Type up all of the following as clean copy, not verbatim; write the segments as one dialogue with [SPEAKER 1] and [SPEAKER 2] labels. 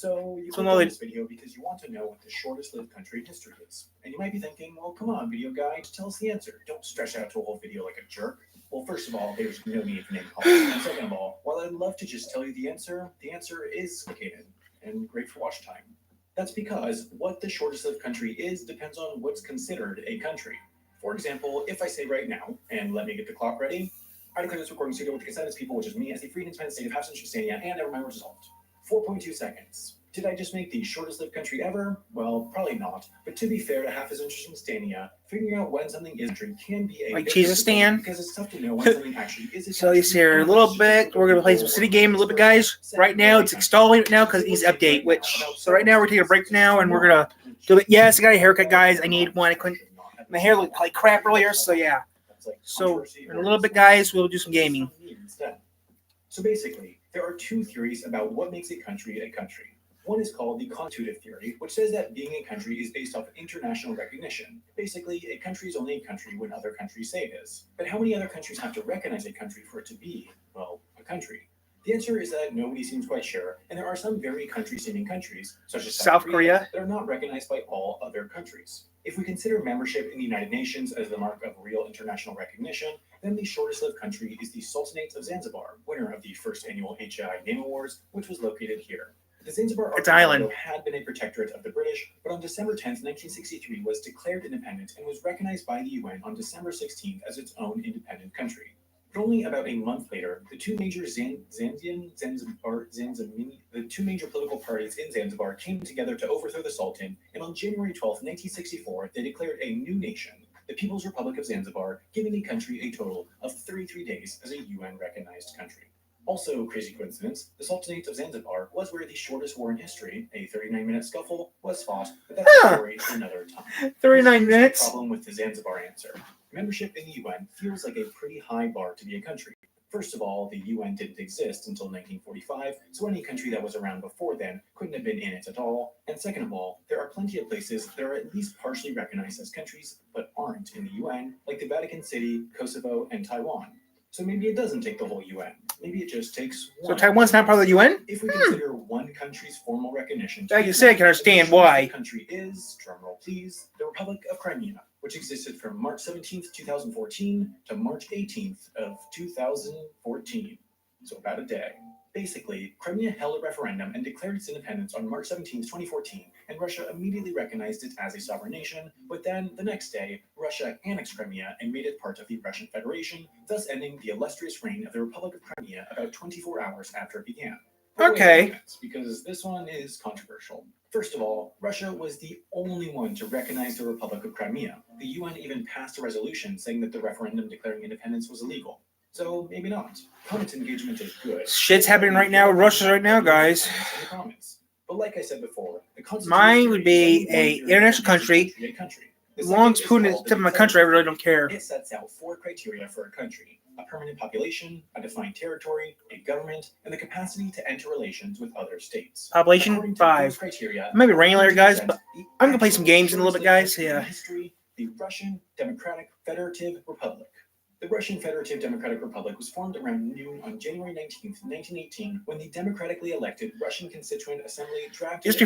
[SPEAKER 1] So you
[SPEAKER 2] So
[SPEAKER 1] clicked
[SPEAKER 2] now
[SPEAKER 1] on
[SPEAKER 2] they-
[SPEAKER 1] this video because you want to know what the shortest lived country in history is. And you might be thinking, well, come on, video guy, tell us the answer. Don't stretch out to a whole video like a jerk. Well, first of all, there's no need for name calling. And second of all, while I'd love to just tell you the answer is complicated and great for watch time. That's because what the shortest lived country is depends on what's considered a country. For example, if I say right now, and let me get the clock ready, I declare this recording studio with the consent of its people, which is me, as the free and independent state of Half Century Stania, and never mind resolved. 4.2 seconds. Did I just make the shortest lived country ever? Well, probably not. But to be fair to Half as Interesting Stania, figuring out when something is a country can be a
[SPEAKER 2] Like
[SPEAKER 1] bit
[SPEAKER 2] Jesus
[SPEAKER 1] difficult
[SPEAKER 2] Stan.
[SPEAKER 1] because it's tough to know when something actually is a
[SPEAKER 2] So
[SPEAKER 1] country.
[SPEAKER 2] he's here a little bit. We're gonna play some city game a little bit, guys. Right now it's installing it now because it needs to update. So right now we're taking a break now, and we're gonna do it. Yes, I got a haircut, guys. I need one. I couldn't. My hair looked like crap earlier, so yeah. So in a little bit, guys, we'll do some gaming.
[SPEAKER 1] So basically, there are two theories about what makes a country a country. One is called the constitutive theory, which says that being a country is based off international recognition. Basically, a country is only a country when other countries say it is. But how many other countries have to recognize a country for it to be, well, a country? The answer is that nobody seems quite sure, and there are some very country-seeming countries, such as
[SPEAKER 2] South Korea,
[SPEAKER 1] that are not recognized by all other countries. If we consider membership in the United Nations as the mark of real international recognition, then the shortest-lived country is the Sultanate of Zanzibar, winner of the first annual HAI Name Awards, which was located here. The Zanzibar
[SPEAKER 2] island
[SPEAKER 1] had been a protectorate of the British, but on December 10th, 1963 was declared independent and was recognized by the UN on December 16th as its own independent country. But only about a month later, the two major political parties in Zanzibar came together to overthrow the Sultan, and on January 12th, 1964, they declared a new nation, the People's Republic of Zanzibar, giving the country a total of 33 days as a UN-recognized country. Also, crazy coincidence, the Sultanate of Zanzibar was where the shortest war in history, a 39-minute scuffle, was fought, but that's a story for another time.
[SPEAKER 2] 39 minutes.
[SPEAKER 1] The problem with the Zanzibar answer. Membership in the UN feels like a pretty high bar to be a country. First of all, the UN didn't exist until 1945, so any country that was around before then couldn't have been in it at all. And second of all, there are plenty of places that are at least partially recognized as countries, but aren't in the UN, like the Vatican City, Kosovo, and Taiwan. So maybe it doesn't take the whole UN. Maybe it just takes one.
[SPEAKER 2] So Taiwan's not part of the UN?
[SPEAKER 1] If we consider one country's formal recognition,
[SPEAKER 2] Like you said, I can understand why.
[SPEAKER 1] The country is, drumroll please, the Republic of Crimea, which existed from March 17th, 2014 to March 18th of 2014. So about a day. Basically, Crimea held a referendum and declared its independence on March 17th, 2014, and Russia immediately recognized it as a sovereign nation, but then, the next day, Russia annexed Crimea and made it part of the Russian Federation, thus ending the illustrious reign of the Republic of Crimea about 24 hours after it began.
[SPEAKER 2] Okay.
[SPEAKER 1] Because this one is controversial. First of all, Russia was the only one to recognize the Republic of Crimea. The UN even passed a resolution saying that the referendum declaring independence was illegal. So maybe not. Comment engagement is good.
[SPEAKER 2] Shit's happening right now in Russia right now, guys.
[SPEAKER 1] But like I said before, the
[SPEAKER 2] mine would be a international country. As long as Putin is tip of my country, I really don't care.
[SPEAKER 1] It sets out 4 criteria for a country: a permanent population, a defined territory, a government, and the capacity to enter relations with other states.
[SPEAKER 2] Population 5. Maybe rain later, guys, but I'm gonna play some games in a little bit, guys. Yeah.
[SPEAKER 1] The Russian Democratic Federative Republic. The Russian Federative Democratic Republic was formed around noon on January 19th, 1918, when the democratically elected Russian Constituent Assembly drafted
[SPEAKER 2] just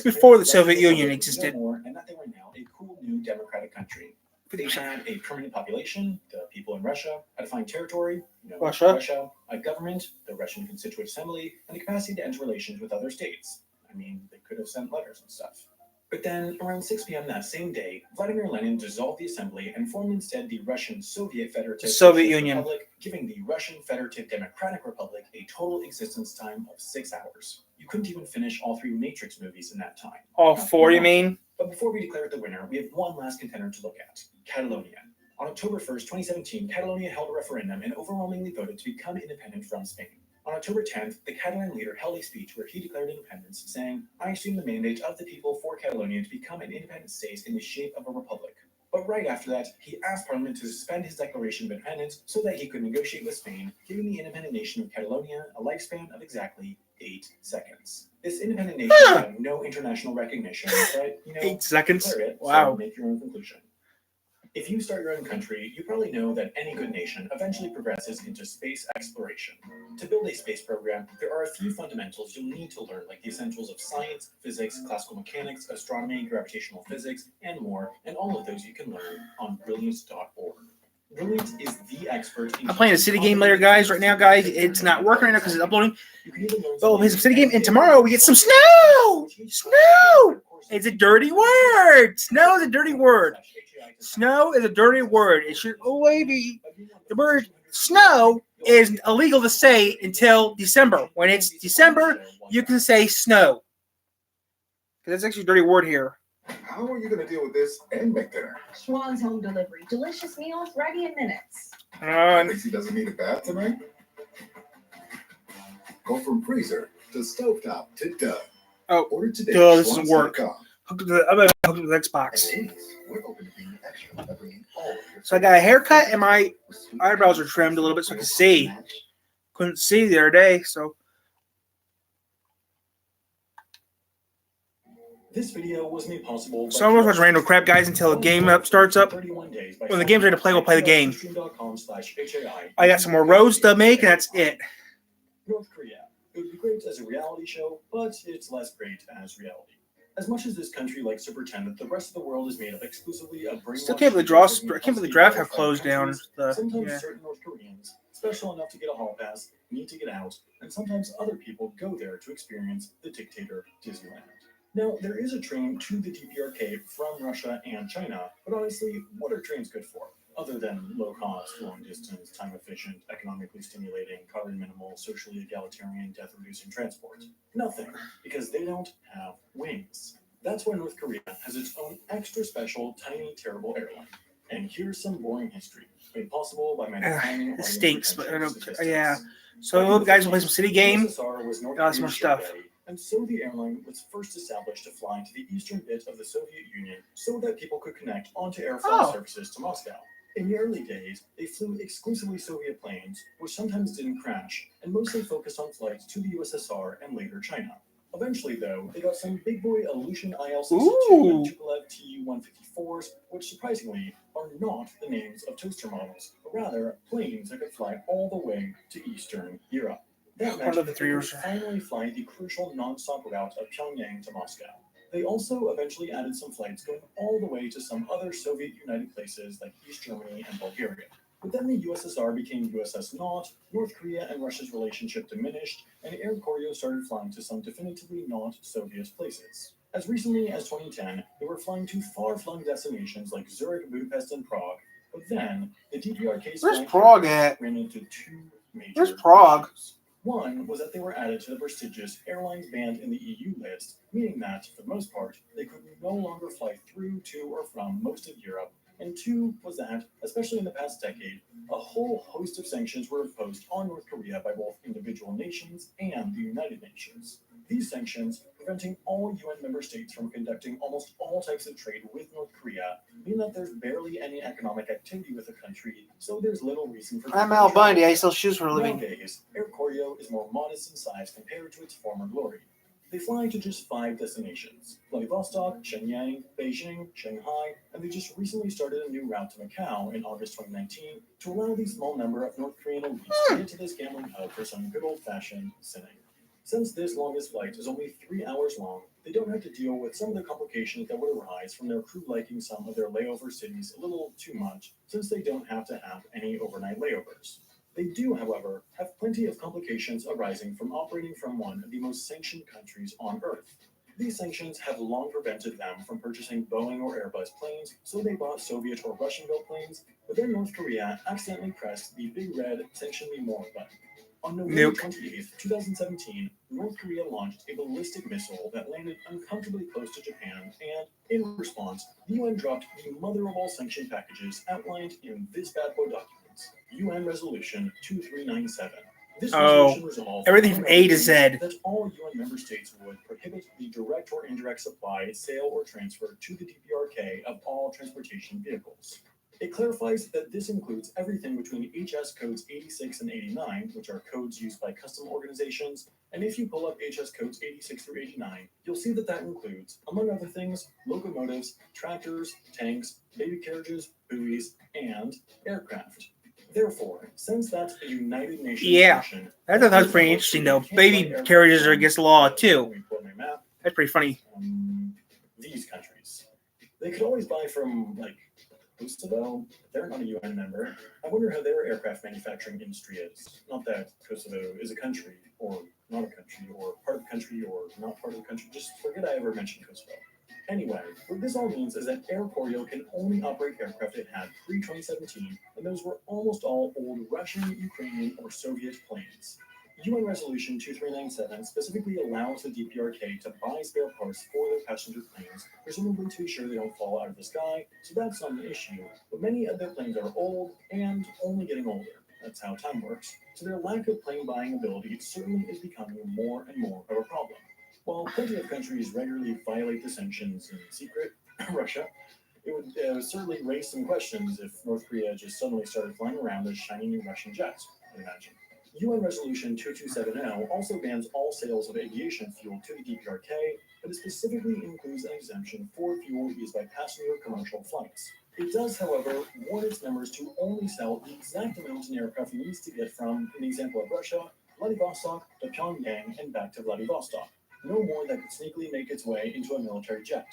[SPEAKER 2] before the Soviet Union existed.
[SPEAKER 1] And that they were now a cool new democratic country. They had a permanent population, the people in Russia, a defined territory, Russia, a government, the Russian Constituent Assembly, and the capacity to enter relations with other states. I mean, they could have sent letters and stuff. But then, around 6 p.m. that same day, Vladimir Lenin dissolved the assembly and formed instead the Russian Soviet Federative
[SPEAKER 2] Union
[SPEAKER 1] Republic, giving the Russian Federative Democratic Republic a total existence time of 6 hours. You couldn't even finish all 3 Matrix movies in that time.
[SPEAKER 2] All 4, you mean?
[SPEAKER 1] But before we declare it the winner, we have one last contender to look at: Catalonia. On October 1st, 2017, Catalonia held a referendum and overwhelmingly voted to become independent from Spain. On October 10th, the Catalan leader held a speech where he declared independence, saying, "I assume the mandate of the people for Catalonia to become an independent state in the shape of a republic." But right after that, he asked Parliament to suspend his declaration of independence so that he could negotiate with Spain, giving the independent nation of Catalonia a lifespan of exactly 8 seconds. This independent nation had no international recognition, but,
[SPEAKER 2] 8 seconds?
[SPEAKER 1] Declare it,
[SPEAKER 2] wow.
[SPEAKER 1] So make your own conclusion. If you start your own country, you probably know that any good nation eventually progresses into space exploration. To build a space program, there are a few fundamentals you'll need to learn, like the essentials of science, physics, classical mechanics, astronomy, gravitational physics, and more, and all of those you can learn on Brilliant.org. Brilliant is the expert in
[SPEAKER 2] I'm playing a city game later, guys. Right now, guys, it's not working right now because it's uploading. But we'll play some city game, and tomorrow we get some snow! Snow! It's a dirty word! Snow is a dirty word. Snow is a dirty word. It should always be. The word snow is illegal to say until December. When it's December, you can say snow. Because that's actually a dirty word here.
[SPEAKER 3] How are you going to deal with this and make dinner?
[SPEAKER 4] Schwann's Home Delivery. Delicious meals ready in minutes.
[SPEAKER 3] Thinks doesn't need a bath tonight? Go from freezer to stovetop to done.
[SPEAKER 2] Oh,
[SPEAKER 3] Order today.
[SPEAKER 2] this doesn't work.
[SPEAKER 3] Schwann's.com.
[SPEAKER 2] Hooked up to the Xbox.
[SPEAKER 3] And we're open to being extra by bringing all of your
[SPEAKER 2] So I got a haircut and my eyebrows are trimmed a little bit so I can see. Couldn't see the other day, so.
[SPEAKER 1] This video was made possible by
[SPEAKER 2] So I'm gonna watch random crap, guys, until the game starts up.
[SPEAKER 1] 31 days by
[SPEAKER 2] When the game's ready to play, we'll play the game.
[SPEAKER 1] stream.com/HAI.
[SPEAKER 2] I got some more roads to make, and that's it.
[SPEAKER 1] North Korea. It would be great as a reality show, but it's less great as reality. As much as this country likes to pretend that the rest of the world is made up exclusively of brainwashed
[SPEAKER 2] Still can't believe the draft have closed down.
[SPEAKER 1] Sometimes certain North Koreans, special enough to get a hall pass, need to get out, and sometimes other people go there to experience the dictator Disneyland. Now, there is a train to the DPRK from Russia and China, but honestly, what are trains good for? Other than low cost, long distance, time efficient, economically stimulating, carbon minimal, socially egalitarian, death reducing transport? Nothing, because they don't have wings. That's why North Korea has its own extra special, tiny, terrible airline. And here's some boring history, made possible by manufacturing.
[SPEAKER 2] It stinks, but I don't. Yeah. So, guys, we'll play some city game. Got some more stuff.
[SPEAKER 1] And so the airline was first established to fly to the eastern bit of the Soviet Union so that people could connect onto air flight services to Moscow. In the early days, they flew exclusively Soviet planes, which sometimes didn't crash, and mostly focused on flights to the USSR and later China. Eventually, though, they got some big boy Ilyushin IL-62 and Tupolev Tu-154s, which surprisingly are not the names of toaster models, but rather planes that could fly all the way to Eastern Europe. That meant that they could finally fly the crucial non-stop route of Pyongyang to Moscow. They also eventually added some flights going all the way to some other Soviet United places like East Germany and Bulgaria. But then the USSR became USS Not, North Korea and Russia's relationship diminished, and Air Koryo started flying to some definitively not Soviet places. As recently as 2010, they were flying to far-flung destinations like Zurich, Budapest, and Prague. But then, the DPRK's
[SPEAKER 2] Where's Prague at?
[SPEAKER 1] ran into two major
[SPEAKER 2] Where's Prague?
[SPEAKER 1] issues. One was that they were added to the prestigious airlines banned in the EU list, meaning that, for the most part, they could no longer fly through, to, or from most of Europe. And two was that, especially in the past decade, a whole host of sanctions were imposed on North Korea by both individual nations and the United Nations. These sanctions, preventing all UN member states from conducting almost all types of trade with North Korea, mean that there's barely any economic activity with the country, so there's little reason for...
[SPEAKER 2] I'm Al Bundy. I sell shoes for a living.
[SPEAKER 1] Nowadays, Air Koryo is more modest in size compared to its former glory. They fly to just 5 destinations: Vladivostok, Shenyang, Beijing, Shanghai, and they just recently started a new route to Macau in August 2019 to allow the small number of North Korean elites to get to this gambling hub for some good old-fashioned sinning. Since this longest flight is only 3 hours long, they don't have to deal with some of the complications that would arise from their crew liking some of their layover cities a little too much, since they don't have to have any overnight layovers. They do, however, have plenty of complications arising from operating from one of the most sanctioned countries on Earth. These sanctions have long prevented them from purchasing Boeing or Airbus planes, so they bought Soviet or Russian-built planes, but then North Korea accidentally pressed the big red "Sanction Me More" button. On November 28, 2017, North Korea launched a ballistic missile that landed uncomfortably close to Japan, and, in response, the UN dropped the mother of all sanction packages outlined in this bad boy document. UN Resolution 2397. This resolution resolved
[SPEAKER 2] everything from A to Z.
[SPEAKER 1] That all UN member states would prohibit the direct or indirect supply, sale, or transfer to the DPRK of all transportation vehicles. It clarifies that this includes everything between HS codes 86 and 89, which are codes used by custom organizations, and if you pull up HS codes 86 through 89, you'll see that that includes, among other things, locomotives, tractors, tanks, baby carriages, buoys, and aircraft. Therefore, since that's a United Nations mission,
[SPEAKER 2] I thought that was pretty interesting, though. Baby carriages are against the law, too. That's pretty funny.
[SPEAKER 1] These countries. They could always buy from, like, Kosovo. They're not a UN member. I wonder how their aircraft manufacturing industry is. Not that Kosovo is a country, or not a country, or part of the country, or not part of the country. Just forget I ever mentioned Kosovo. Anyway, what this all means is that Air Koryo can only operate aircraft it had pre-2017, and those were almost all old Russian, Ukrainian, or Soviet planes. UN Resolution 2397 specifically allows the DPRK to buy spare parts for their passenger planes, presumably to be sure they don't fall out of the sky, so that's not an issue, but many of their planes are old and only getting older. That's how time works, so their lack of plane buying ability certainly is becoming more and more of a problem. While plenty of countries regularly violate the sanctions in secret, Russia, it would certainly raise some questions if North Korea just suddenly started flying around as shiny new Russian jets, I imagine. UN Resolution 2270 also bans all sales of aviation fuel to the DPRK, but it specifically includes an exemption for fuel used by passenger commercial flights. It does, however, warn its members to only sell the exact amount an aircraft needs to get from, in the example of Russia, Vladivostok to Pyongyang and back to Vladivostok. No more that could sneakily make its way into a military jet,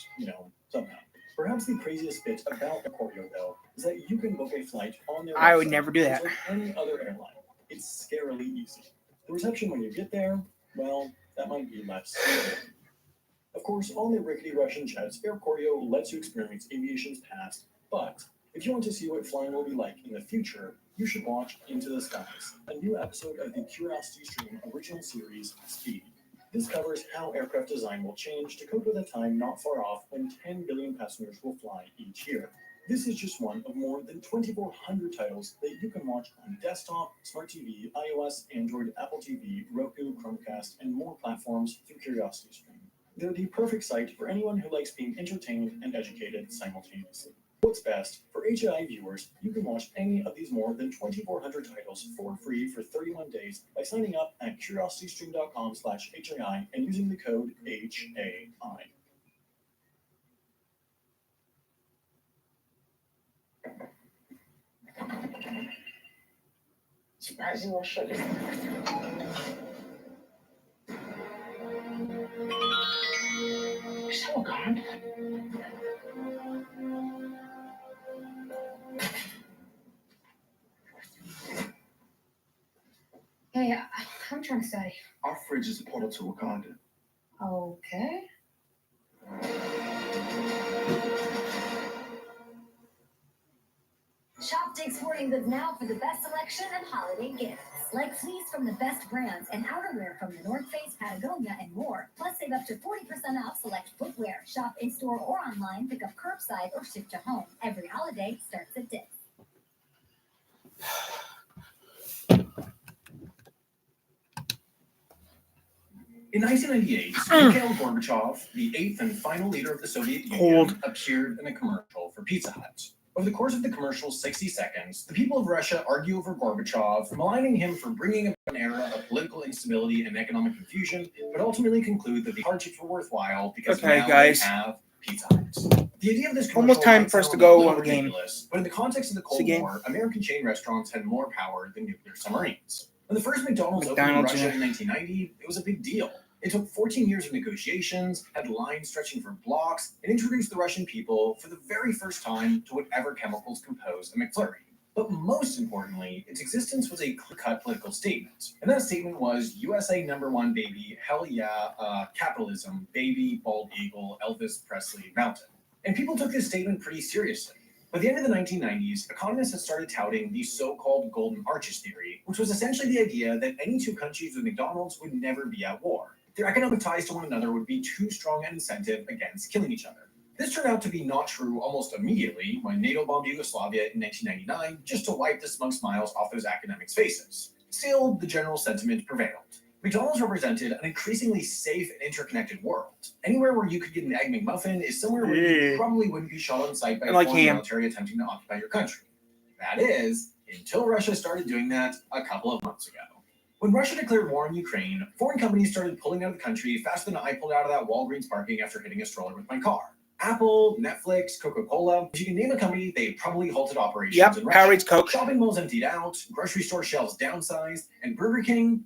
[SPEAKER 1] somehow. Perhaps the craziest bit about the Koryo, though, is that you can book a flight on their website.
[SPEAKER 2] I would never do that.
[SPEAKER 1] Like any other airline. It's scarily easy. The reception when you get there, well, that might be less. Of course, on the rickety Russian jets, Air Koryo lets you experience aviation's past, but if you want to see what flying will be like in the future, you should watch Into the Skies, a new episode of the Curiosity Stream original series, Speed. This covers how aircraft design will change to cope with a time not far off when 10 billion passengers will fly each year. This is just one of more than 2,400 titles that you can watch on desktop, smart TV, iOS, Android, Apple TV, Roku, Chromecast, and more platforms through CuriosityStream. They're the perfect site for anyone who likes being entertained and educated simultaneously. What's best, for HAI viewers, you can watch any of these more than 2,400 titles for free for 31 days by signing up at curiositystream.com/HAI and using the code HAI.
[SPEAKER 4] Surprising little sugar. You're so gone. Hey, I'm trying to study.
[SPEAKER 3] Our fridge is a portal to Wakanda.
[SPEAKER 4] Okay.
[SPEAKER 5] Shop Dick's Sporting Goods now for the best selection of holiday gifts. Like fleece from the best brands and outerwear from the North Face, Patagonia, and more. Plus, save up to 40% off select footwear. Shop in-store or online, pick up curbside, or ship to home. Every holiday starts at Dick's.
[SPEAKER 1] In 1998, Mikhail Gorbachev, the eighth and final leader of the Soviet Union, appeared in a commercial for Pizza Hut. Over the course of the commercial's 60 seconds, the people of Russia argue over Gorbachev, maligning him for bringing about an era of political instability and economic confusion, but ultimately conclude that the hardships were worthwhile because now
[SPEAKER 2] guys.
[SPEAKER 1] they have Pizza Hut. The idea of this commercial
[SPEAKER 2] Almost time
[SPEAKER 1] might
[SPEAKER 2] for us to
[SPEAKER 1] sound
[SPEAKER 2] go
[SPEAKER 1] a little
[SPEAKER 2] on the game.
[SPEAKER 1] ridiculous, but in the context of the Cold War, American chain restaurants had more power than nuclear submarines. When the first McDonald's opened in Russia in 1990, it was a big deal. It took 14 years of negotiations, had lines stretching for blocks, and introduced the Russian people for the very first time to whatever chemicals compose a McFlurry. But most importantly, its existence was a clear-cut political statement. And that statement was, USA #1 baby, hell yeah, capitalism, baby, bald eagle, Elvis Presley, mountain. And people took this statement pretty seriously. By the end of the 1990s, economists had started touting the so-called Golden Arches theory, which was essentially the idea that any two countries with McDonald's would never be at war. Their economic ties to one another would be too strong an incentive against killing each other. This turned out to be not true almost immediately when NATO bombed Yugoslavia in 1999, just to wipe the smug smiles off those academics' faces. Still, the general sentiment prevailed. McDonald's represented an increasingly safe and interconnected world. Anywhere where you could get an Egg McMuffin is somewhere where you
[SPEAKER 2] Yeah.
[SPEAKER 1] probably wouldn't be shot on sight by
[SPEAKER 2] I
[SPEAKER 1] a
[SPEAKER 2] like
[SPEAKER 1] foreign
[SPEAKER 2] ham.
[SPEAKER 1] military attempting to occupy your country. That is, until Russia started doing that a couple of months ago. When Russia declared war on Ukraine, foreign companies started pulling out of the country faster than I pulled out of that Walgreens parking after hitting a stroller with my car. Apple, Netflix, Coca-Cola, if you can name a company, they probably halted operations
[SPEAKER 2] Yep,
[SPEAKER 1] in Russia.
[SPEAKER 2] Powerades Coke.
[SPEAKER 1] Shopping malls emptied out, grocery store shelves downsized, and Burger King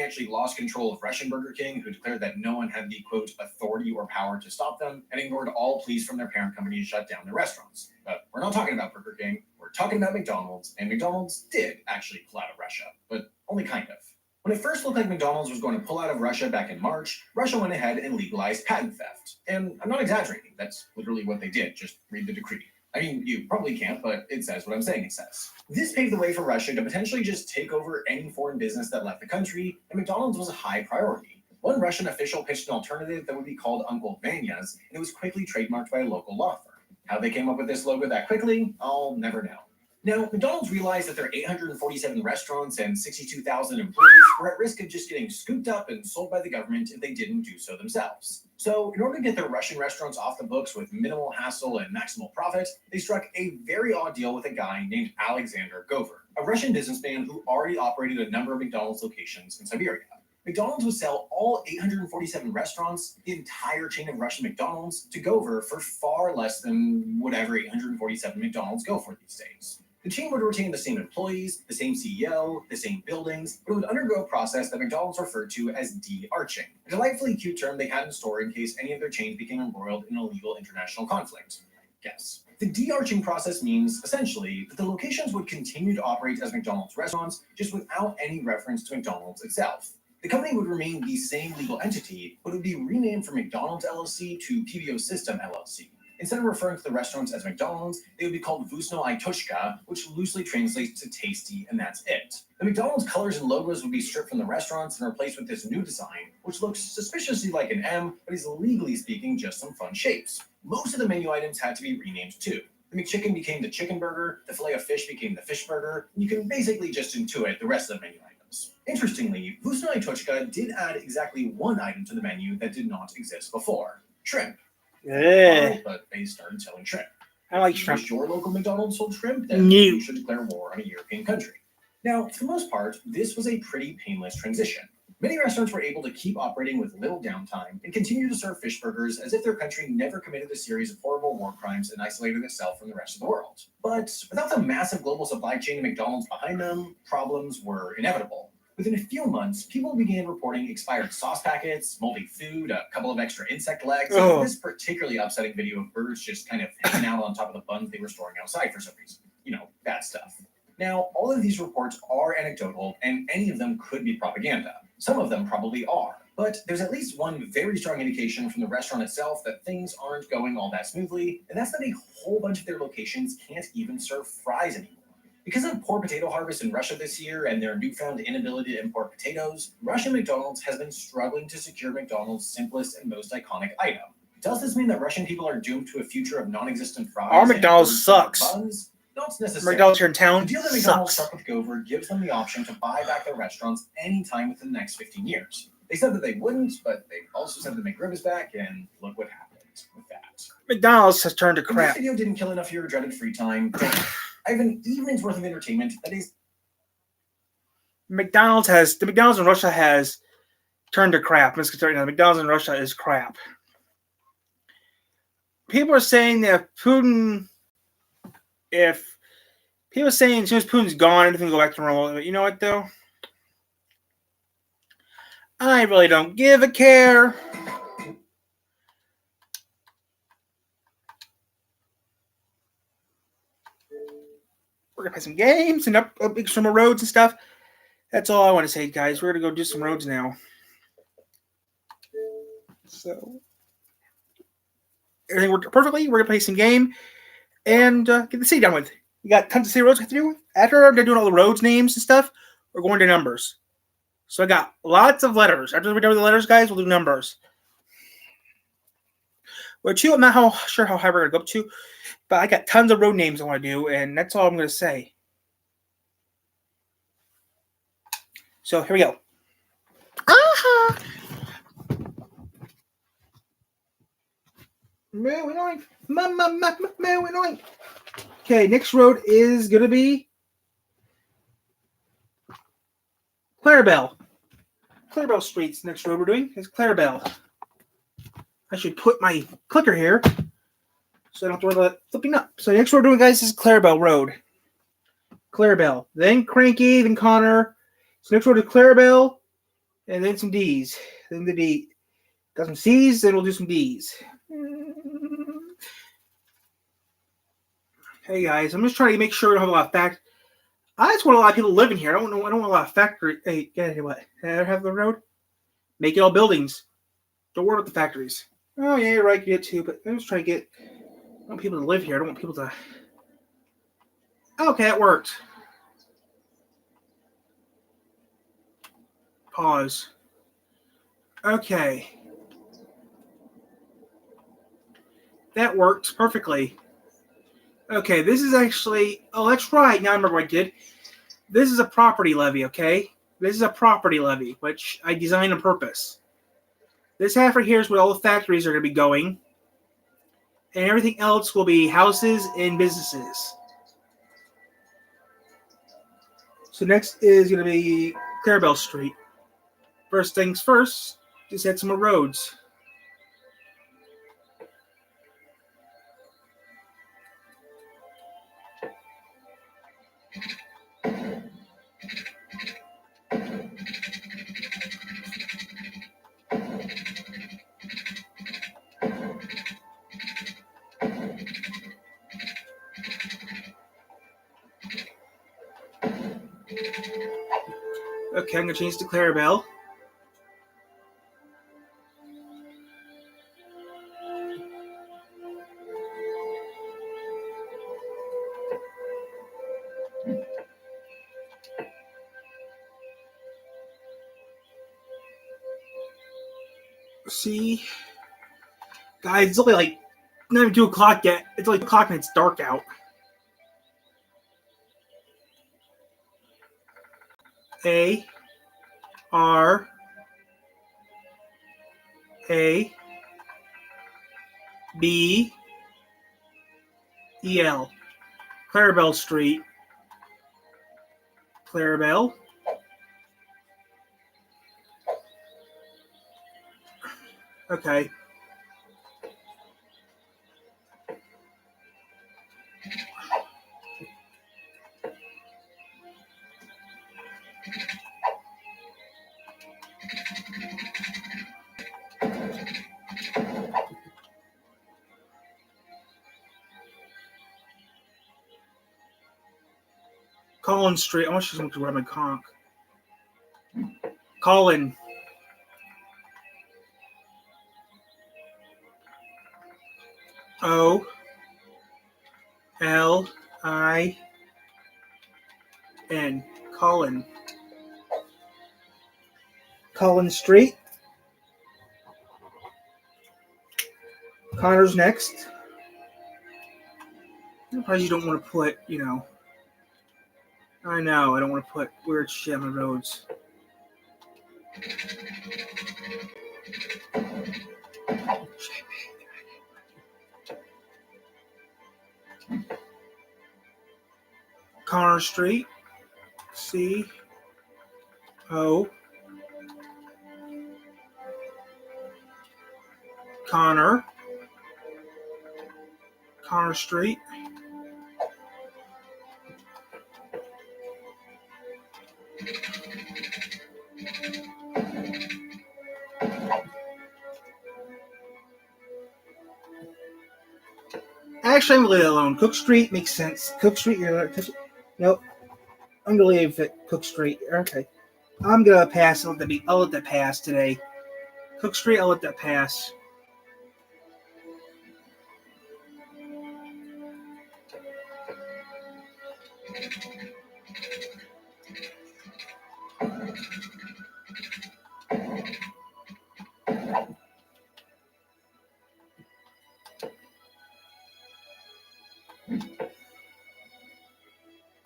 [SPEAKER 1] actually lost control of Russian Burger King, who declared that no one had the, quote, authority or power to stop them, and ignored all pleas from their parent company to shut down their restaurants. But we're not talking about Burger King, we're talking about McDonald's, and McDonald's did actually pull out of Russia, but only kind of. When it first looked like McDonald's was going to pull out of Russia back in March, Russia went ahead and legalized patent theft. And I'm not exaggerating, that's literally what they did, just read the decree. I mean, you probably can't, but it says what I'm saying it says. This paved the way for Russia to potentially just take over any foreign business that left the country, and McDonald's was a high priority. One Russian official pitched an alternative that would be called Uncle Vanya's, and it was quickly trademarked by a local law firm. How they came up with this logo that quickly, I'll never know. Now, McDonald's realized that their 847 restaurants and 62,000 employees were at risk of just getting scooped up and sold by the government if they didn't do so themselves. So, in order to get their Russian restaurants off the books with minimal hassle and maximal profit, they struck a very odd deal with a guy named Alexander Gover, a Russian businessman who already operated a number of McDonald's locations in Siberia. McDonald's would sell all 847 restaurants, the entire chain of Russian McDonald's, to Gover for far less than whatever 847 McDonald's go for these days. The chain would retain the same employees, the same CEO, the same buildings, but it would undergo a process that McDonald's referred to as de-arching, a delightfully cute term they had in store in case any of their chains became embroiled in illegal international conflict. Yes. The de-arching process means, essentially, that the locations would continue to operate as McDonald's restaurants, just without any reference to McDonald's itself. The company would remain the same legal entity, but it would be renamed from McDonald's LLC to PBO System LLC. Instead of referring to the restaurants as McDonald's, they would be called Vusno I Tushka, which loosely translates to tasty, and that's it. The McDonald's colors and logos would be stripped from the restaurants and replaced with this new design, which looks suspiciously like an M, but is legally speaking just some fun shapes. Most of the menu items had to be renamed too. The McChicken became the Chicken Burger, the Filet of Fish became the Fish Burger, and you can basically just intuit the rest of the menu items. Interestingly, Vusno I Tushka did add exactly one item to the menu that did not exist before: shrimp.
[SPEAKER 2] Yeah.
[SPEAKER 1] But they started selling shrimp.
[SPEAKER 2] I like
[SPEAKER 1] If you
[SPEAKER 2] shrimp.
[SPEAKER 1] wish your local McDonald's sold shrimp, then
[SPEAKER 2] No.
[SPEAKER 1] you should declare war on a European country. Now, for the most part, this was a pretty painless transition. Many restaurants were able to keep operating with little downtime and continue to serve fish burgers as if their country never committed a series of horrible war crimes and isolated itself from the rest of the world. But without the massive global supply chain of McDonald's behind them, problems were inevitable. Within a few months, people began reporting expired sauce packets, moldy food, a couple of extra insect legs,
[SPEAKER 2] Oh.
[SPEAKER 1] and this particularly upsetting video of birds just kind of hanging out on top of the buns they were storing outside for some reason. You know, bad stuff. Now, all of these reports are anecdotal, and any of them could be propaganda. Some of them probably are. But there's at least one very strong indication from the restaurant itself that things aren't going all that smoothly, and that's that a whole bunch of their locations can't even serve fries anymore. Because of poor potato harvest in Russia this year and their newfound inability to import potatoes, Russian McDonald's has been struggling to secure McDonald's simplest and most iconic item. Does this mean that Russian people are doomed to a future of non-existent fries?
[SPEAKER 2] Our
[SPEAKER 1] and
[SPEAKER 2] McDonald's
[SPEAKER 1] bird-flavored
[SPEAKER 2] sucks.
[SPEAKER 1] buns? Not necessarily.
[SPEAKER 2] McDonald's here in
[SPEAKER 1] The
[SPEAKER 2] town
[SPEAKER 1] deal that McDonald's
[SPEAKER 2] sucks.
[SPEAKER 1] struck with Gover gives them the option to buy back their restaurants anytime within the next 15 years. They said that they wouldn't, but they also said that McRib is back, and look what happened with that.
[SPEAKER 2] McDonald's has turned to
[SPEAKER 1] If this
[SPEAKER 2] crap.
[SPEAKER 1] video didn't kill enough of your dreaded free time, I have an evening's worth of entertainment that is
[SPEAKER 2] The McDonald's in Russia has turned to crap. Let's get started now. The McDonald's in Russia is crap. People are saying that if people are saying as soon as Putin's gone, everything will go back to normal. But you know what though? I really don't give a care. We're gonna play some games and up some roads and stuff. That's all I want to say, guys. We're gonna go do some roads now. So everything worked perfectly. We're gonna play some game and get the city done with. We got tons of city roads we have to do. After I'm done doing all the roads names and stuff, we're going to numbers. So I got lots of letters. After we're done with the letters, guys, we'll do numbers. Which I'm not sure how high we're gonna go up to, but I got tons of road names I want to do, and that's all I'm gonna say. So here we go. Moving on. Moving on. Okay, next road is gonna be Clarabelle. Clarabelle Street's next road we're doing is Clarabelle. I should put my clicker here so I don't have to worry about flipping up. So next road we're doing, guys, is Clarabelle Road. Clarabelle. Then Cranky, then Connor. So next road is Clarabelle, and then some D's. Then the D. Got some C's, then we'll do some D's. Hey guys, I'm just trying to make sure we don't have a lot of factories. I just want a lot of people living here. I don't want a lot of factory. Hey, get what? Have the road? Make it all buildings. Don't worry about the factories. Oh yeah, you're right. You get two, but I'm just trying to get. I want people to live here. I don't want people to. Okay, it worked. Pause. Okay. That worked perfectly. Okay, this is actually... Oh, that's right. Now I remember what I did. This is a property levy, okay? This is a property levy, which I designed on purpose. This half right here is where all the factories are going to be going. And everything else will be houses and businesses. So next is going to be Clarabelle Street. First things first, just add some more roads. Okay, I'm going to change to Clarabelle. See? Guys, it's only like not even 2 o'clock yet. It's only 2 o'clock and it's dark out. A R A B E L. Clarabelle Street. Clarabelle. Okay. Collins Street. I want you to run my conch. Colin. O L I N. Colin. Collins Street. Connor's next. Probably you don't want to put, you know. I know, I don't want to put weird shit on the roads. Connor Street. C O Connor. Connor Street. Actually, I'm gonna leave it alone. Cook Street makes sense. Cook Street, nope. I'm gonna leave it Cook Street. Okay. I'm gonna pass. I'll let that pass today. Cook Street, I'll let that pass.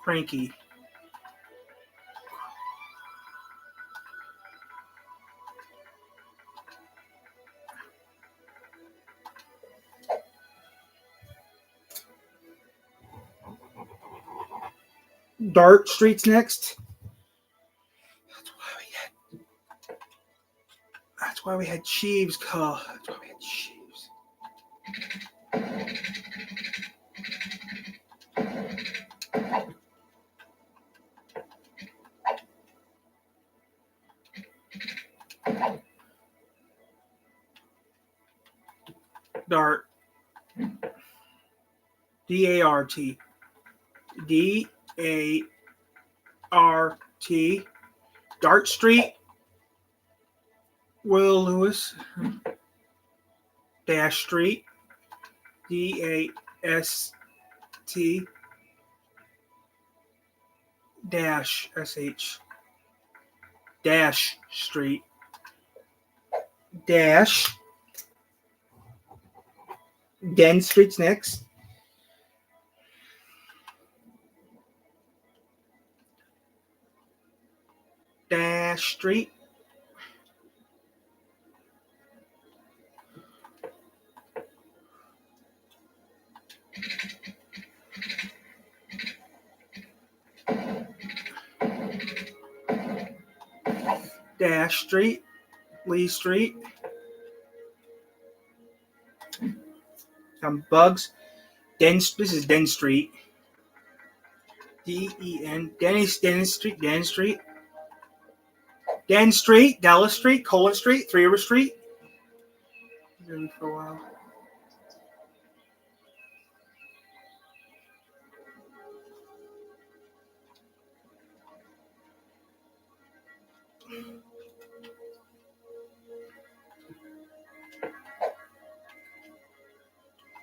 [SPEAKER 2] Cranky. Dart Street's next. That's why we had Chiefs call. That's why we had Chiefs. Dart. D-A-R-T. D-A-R-T. Dart Street. Will Lewis. Dash Street. D-A-S-T. Dash S-H. Dash Street. Dash. Den Street's next. Dash Street. Dash Street. Lee Street. Bugs. This is Den Street. D-E-N. Den Street. Den Street. Den Street. Dallas Street. Colon Street. Three River Street. Been for a while.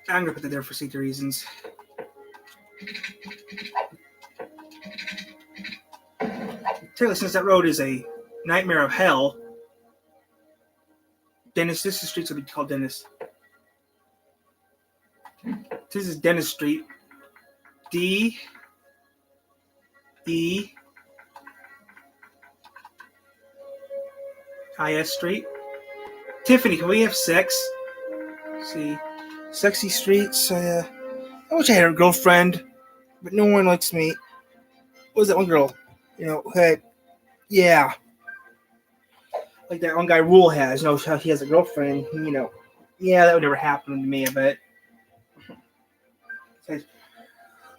[SPEAKER 2] I'm gonna put that there for safety reasons. Taylor, since that road is a nightmare of hell, Dennis, this is streets will be called Dennis. This is Dennis Street. D E I-S Street. Tiffany, can we have sex? See. Sexy Streets. I wish I had a girlfriend, but no one likes me. What was that one girl? Who had, yeah. Like that one guy Rule has. How he has a girlfriend. Yeah, that would never happen to me, I bet.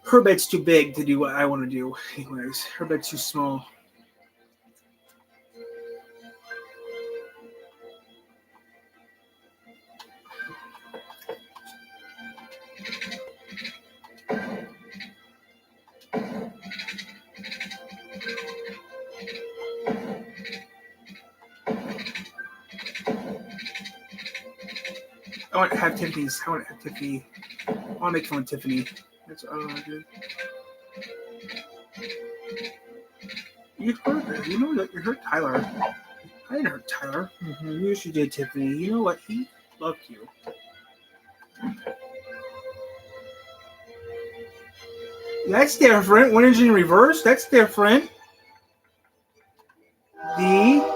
[SPEAKER 2] Her bed's too big to do what I want to do. Anyways, her bed's too small. I want to have Tiffany's. I want to have Tiffany. I want to make fun of Tiffany. That's what I want to do. You hurt her. You know that you hurt Tyler. I didn't hurt Tyler. You should did, Tiffany. You know what? He loved you. That's different. One engine in reverse. That's different. D-E-R-E-K.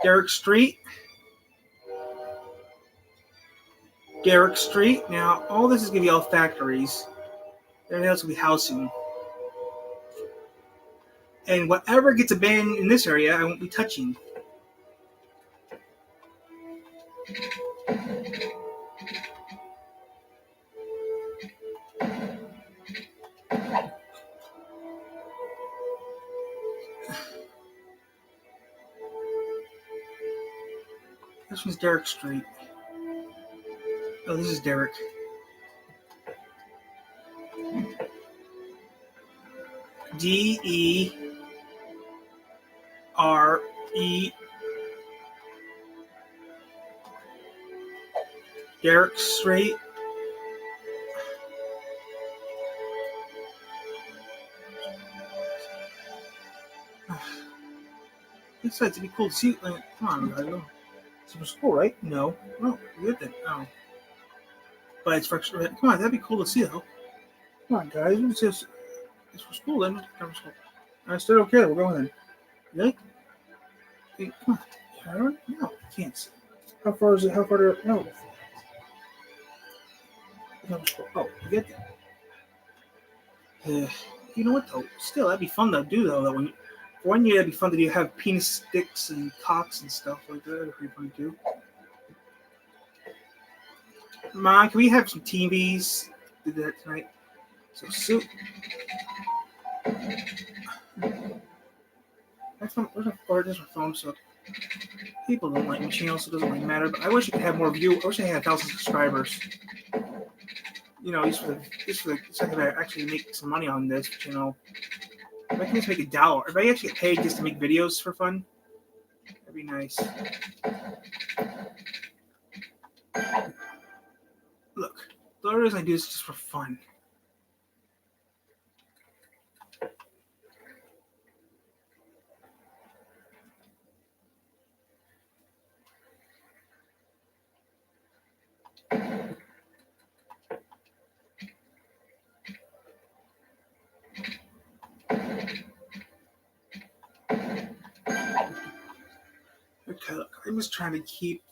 [SPEAKER 2] Derrick Street. Derrick Street. Now, all this is going to be all factories. Everything else will be housing. And whatever gets abandoned in this area, I won't be touching. This one's Derrick Street. Oh, this is Derrick. D-E-R-E. Derrick Street. Besides, it'd be cool to see. Come on, I know. Super school, right? No. No, good then. Oh. But it's for come on, that'd be cool to see though. Come on, guys. It's for school then. I still don't care. We're going then. Really? Hey, come on. No, I can't see. How far is it? How far to no? Oh, you get that. You know what though? Still, that'd be fun to do though. That one year that'd be fun to do. Have penis sticks and cocks and stuff like that. That'd be fun too. Mom, can we have some TVs? Do that tonight. So soup. That's my phone. So people don't like my channel, so it doesn't really matter. But I wish I could have more view. I wish I had 1,000 subscribers. You know, just for the so I could actually make some money on this. But, you know, if I can just make $1, if I actually get paid just to make videos for fun, that'd be nice. Look, the only reason I do this is just for fun. Okay, look, I'm just trying to keep,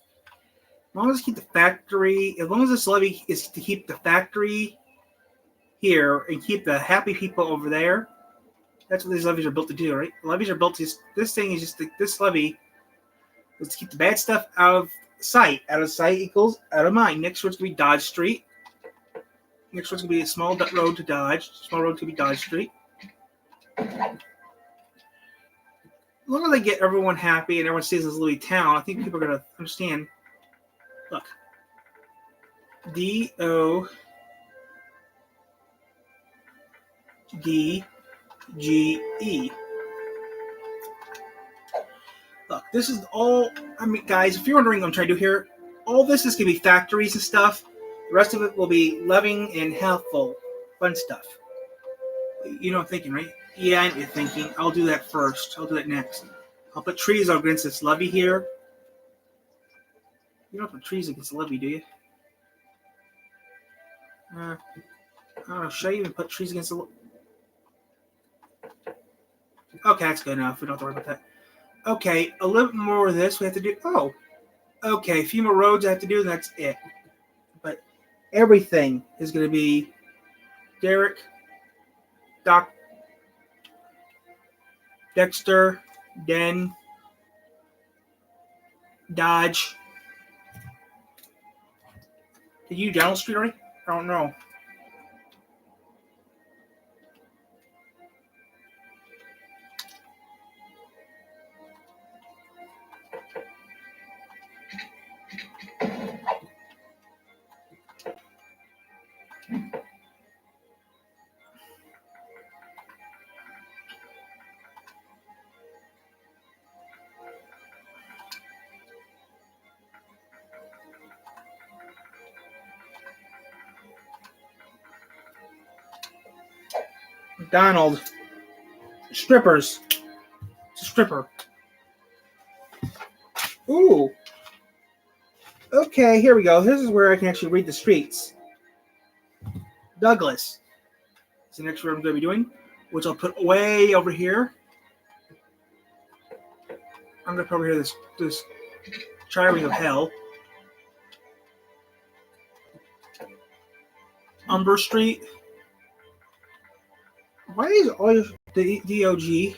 [SPEAKER 2] as long as keep the factory, as long as this levy is to keep the factory here and keep the happy people over there, that's what these levies are built to do, right? Levies are built to, this thing is just, this levy is to keep the bad stuff out of sight. Out of sight equals out of mind. Next one's going to be Dodge Street. Next one's going to be a small road to Dodge. Small road to be Dodge Street. As long as I get everyone happy and everyone stays in this little town, I think people are going to understand. Look. D-O-D-G-E. Look, this is all, I mean, guys, if you're wondering what I'm trying to do here, all this is going to be factories and stuff. The rest of it will be loving and helpful, fun stuff. You know what I'm thinking, right? Yeah, I know what you're thinking. I'll do that first. I'll do that next. I'll put trees against this levee here. You don't put trees against the levee, do you? I don't know. Should I even put trees against the levee? Okay, that's good enough. We don't have to worry about that. Okay, a little bit more of this we have to do. Oh, okay. A few more roads I have to do, and that's it. But everything is going to be Derek, Doc, Dexter, Den, Dodge. Did you do Donald Street already? I don't know. McDonald. Strippers. It's a stripper. Ooh. Okay, here we go. This is where I can actually read the streets. Douglas is the next word I'm going to be doing, which I'll put way over here. I'm going to put over here this Tri-Ring of Hell. Umber Street. Why is all the DOG?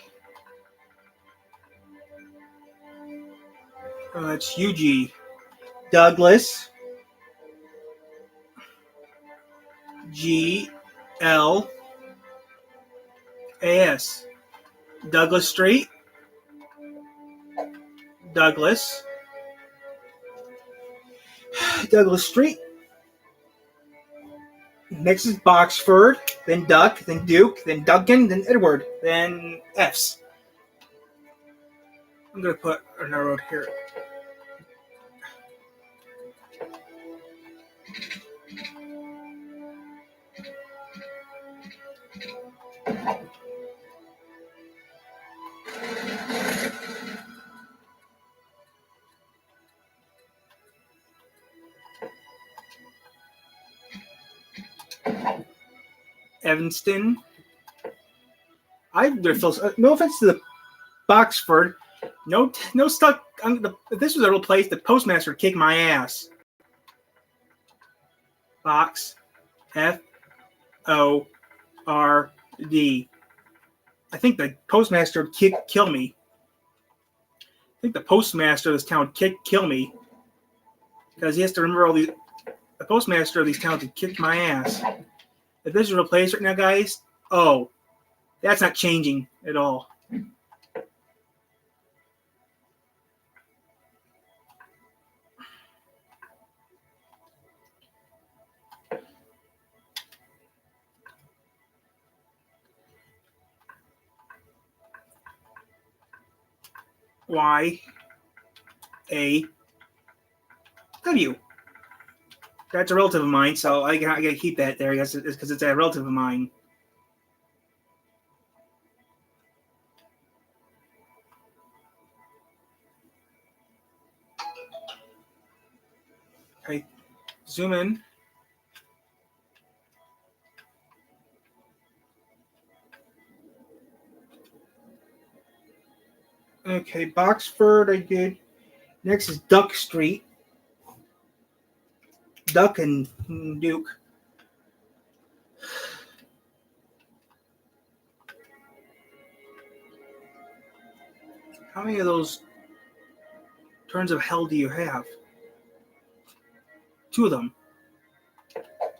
[SPEAKER 2] It's UG. Douglas. GLAS. Douglas Street. Douglas. Douglas Street. Next is Boxford, then Duck, then Duke, then Duncan, then Edward, then F's. I'm going to put another road here. Evanston. No offense to the Boxford, No stuck. If this was a real place, the postmaster would kick my ass. Box FORD. I think the postmaster would kill me. I think the postmaster of this town would kill me because he has to remember all these. The postmaster of these towns would kick my ass. If this is a real place right now, guys, oh, that's not changing at all. YAW. That's a relative of mine, so I gotta keep that there, I guess, because it's a relative of mine. Okay, zoom in. Okay, Boxford I did. Next is Duck Street. Duck and Duke. How many of those turns of hell do you have? 2 of them.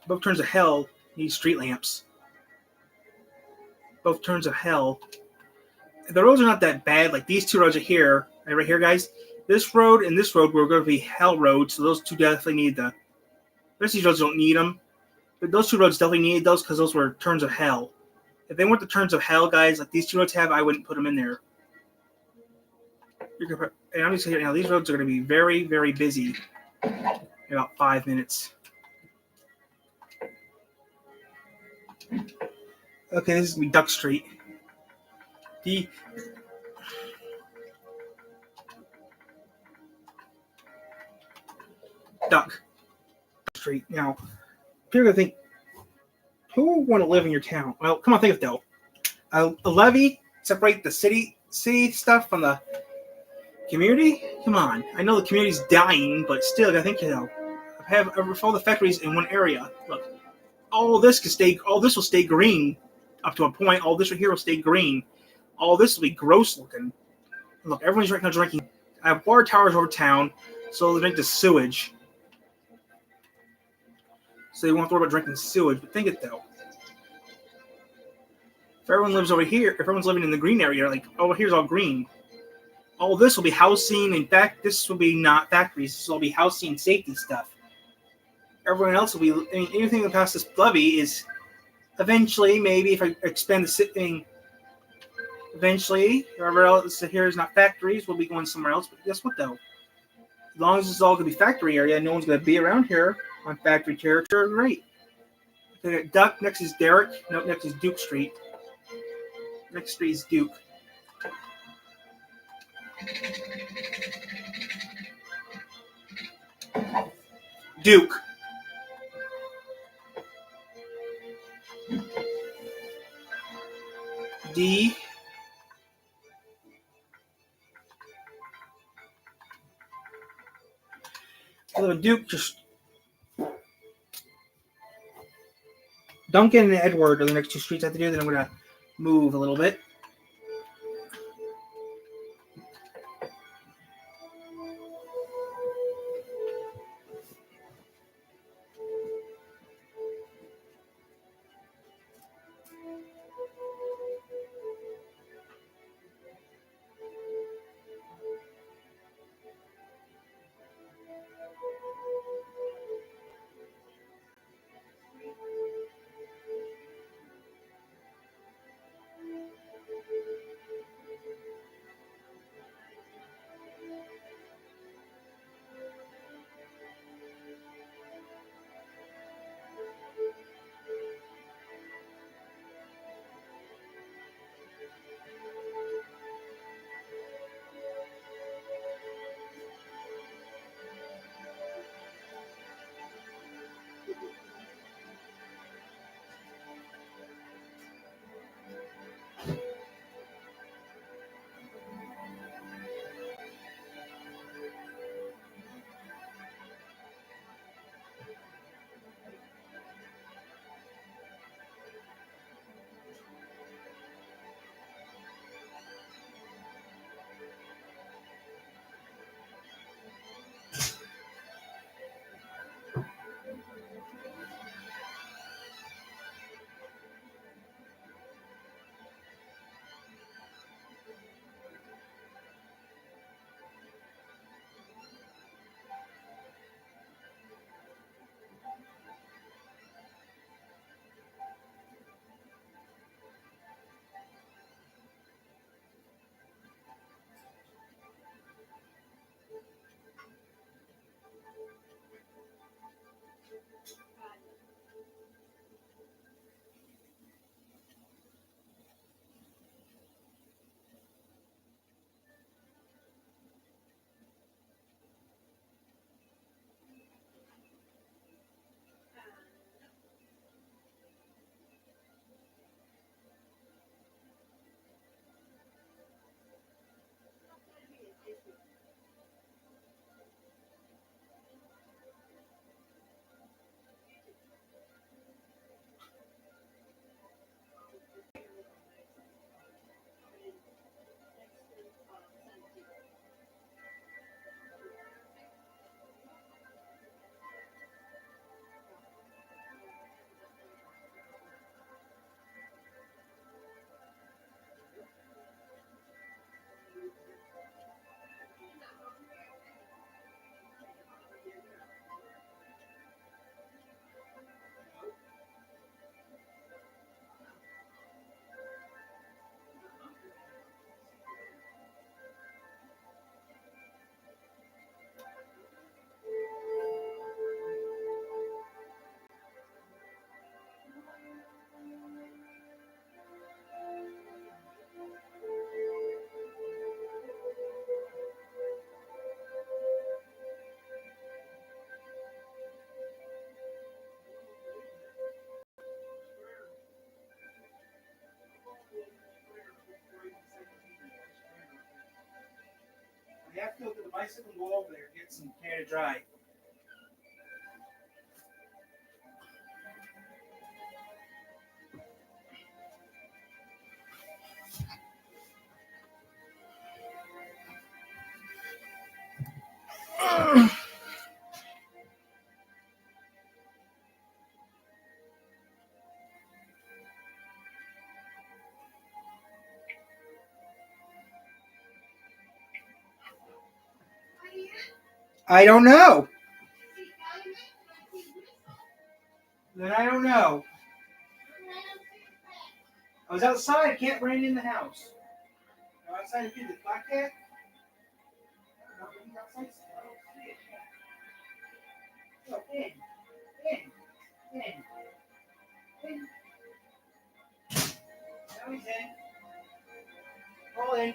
[SPEAKER 2] Both turns of hell need street lamps. Both turns of hell. The roads are not that bad. Like these 2 roads are here. Right here, guys. This road and this road were going to be hell roads, so those 2 definitely need the. The rest of these roads don't need them. But those 2 roads definitely needed those because those were turns of hell. If they weren't the turns of hell, guys, like these 2 roads have, I wouldn't put them in there. And I'm just saying now, these roads are going to be very, very busy in about 5 minutes. Okay, this is going to be Duck Street. Duck Street. Now, people are going to think, who would want to live in your town? Well, come on, think of it though. A levy separate the city stuff from the community? Come on. I know the community's dying, but still, I think, have all the factories in one area. Look, all this will stay green up to a point. All this right here will stay green. All this will be gross looking. Look, everyone's right now drinking. I have water towers over town, so they drink the sewage. So they won't have to worry about drinking sewage. But think it though. If everyone lives over here, if everyone's living in the green area, like over here's all green. All this will be housing. In fact, this will be not factories. This will be housing and safety stuff. Everyone else will be. I mean, anything that passes this levy is eventually, maybe if I expand the thing, eventually, wherever else here is not factories, we'll be going somewhere else. But guess what, though? As long as it's all going to be factory area, no one's going to be around here on factory territory. Right. Okay, Duck. Next is Derek. No, next is Duke Street. Next street is Duke. Duke. D. I live in Duke. Just Duncan and Edward are the next 2 streets I have to do. Then I'm going to move a little bit. You have to go to the bicycle and go over there and get some Canada Dry. I don't know. Then I don't know. I was outside. I can't run in the house. I was outside to feed the black cat. I don't know, he's outside still. I don't see it. Oh, in. Now he's in. Crawl in.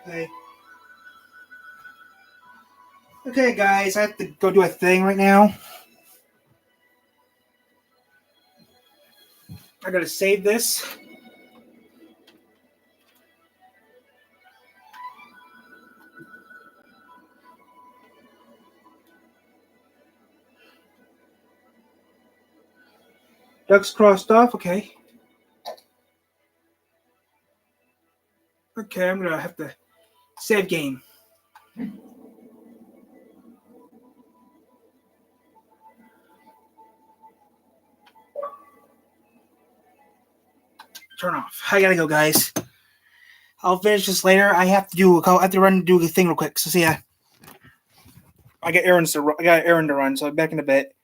[SPEAKER 2] Okay. Okay, guys, I have to go do a thing right now. I gotta save this. Ducks crossed off, okay. Okay, I'm gonna have to save game. Turn off. I gotta go, guys. I'll finish this later. I have to run and do the thing real quick. So see ya. I got errands to run, so I'm back in a bit.